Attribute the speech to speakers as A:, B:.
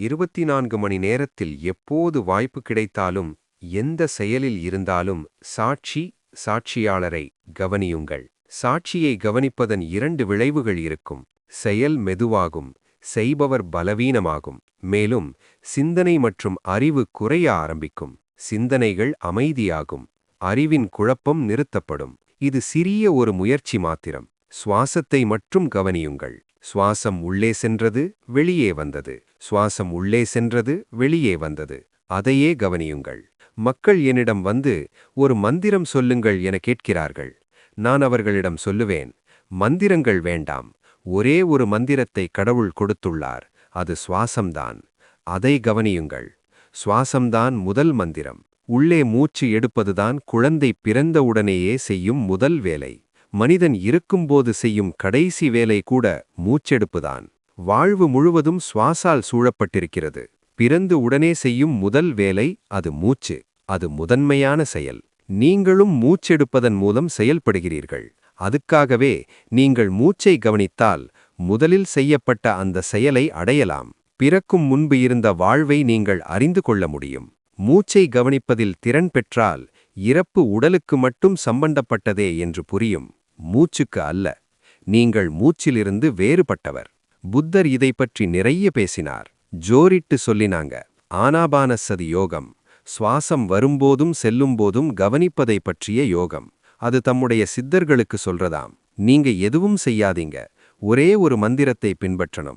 A: 24 மணி நேரத்தில் எப்போது வாய்ப்பு கிடைத்தாலும் எந்த செயலில் இருந்தாலும் சாட்சியாளரை கவனியுங்கள். சாட்சியை கவனிப்பதன் 2 விளைவுகள் இருக்கும். செயல் மெதுவாகும், செய்பவர் பலவீனமாகும். மேலும் சிந்தனை மற்றும் அறிவு குறைய ஆரம்பிக்கும். சிந்தனைகள் அமைதியாகும், அறிவின் குழப்பம் நிறுத்தப்படும். இது சிறிய ஒரு முயற்சி மாத்திரம். சுவாசத்தை மட்டும் கவனியுங்கள். சுவாசம் உள்ளே சென்றது, வெளியே வந்தது. சுவாசம் உள்ளே சென்றது, வெளியே வந்தது. அதையே கவனியுங்கள். மக்கள் என்னிடம் வந்து ஒரு மந்திரம் சொல்லுங்கள் என கேட்கிறார்கள். நான் அவர்களிடம் சொல்லுவேன், மந்திரங்கள் வேண்டாம். ஒரே ஒரு மந்திரத்தை கடவுள் கொடுத்துள்ளார். அது சுவாசம்தான். அதை கவனியுங்கள். சுவாசம்தான் முதல் மந்திரம். உள்ளே மூச்சு எடுப்பதுதான் குழந்தை பிறந்தவுடனேயே செய்யும் முதல் வேலை. மனிதன் இருக்கும்போது செய்யும் கடைசி வேலை கூட மூச்செடுப்புதான். வாழ்வு முழுவதும் சுவாசால் சூழப்பட்டிருக்கிறது. பிறந்து உடனே செய்யும் முதல் வேலை அது மூச்சு. அது முதன்மையான செயல். நீங்களும் மூச்செடுப்பதன் மூலம் செயல்படுகிறீர்கள். அதுக்காகவே நீங்கள் மூச்சை கவனித்தால் முதலில் செய்யப்பட்ட அந்த செயலை அடையலாம். பிறக்கும் முன்பு இருந்த வாழ்வை நீங்கள் அறிந்து கொள்ள முடியும். மூச்சை கவனிப்பதில் திறன் பெற்றால் இறப்பு உடலுக்கு மட்டும் சம்பந்தப்பட்டதே என்று புரியும், மூச்சுக்கு அல்ல. நீங்கள் மூச்சிலிருந்து வேறுபட்டவர். புத்தர் இதை பற்றி நிறைய பேசினார். ஜோரிட்டு சொல்லினாங்க, ஆனாபானசதி யோகம், சுவாசம் வரும்போதும் செல்லும்போதும் கவனிப்பதை பற்றிய யோகம். அது தம்முடைய சித்தர்களுக்கு சொல்றதாம். நீங்க எதுவும் செய்யாதீங்க, ஒரே ஒரு மந்திரத்தை பின்பற்றணும்.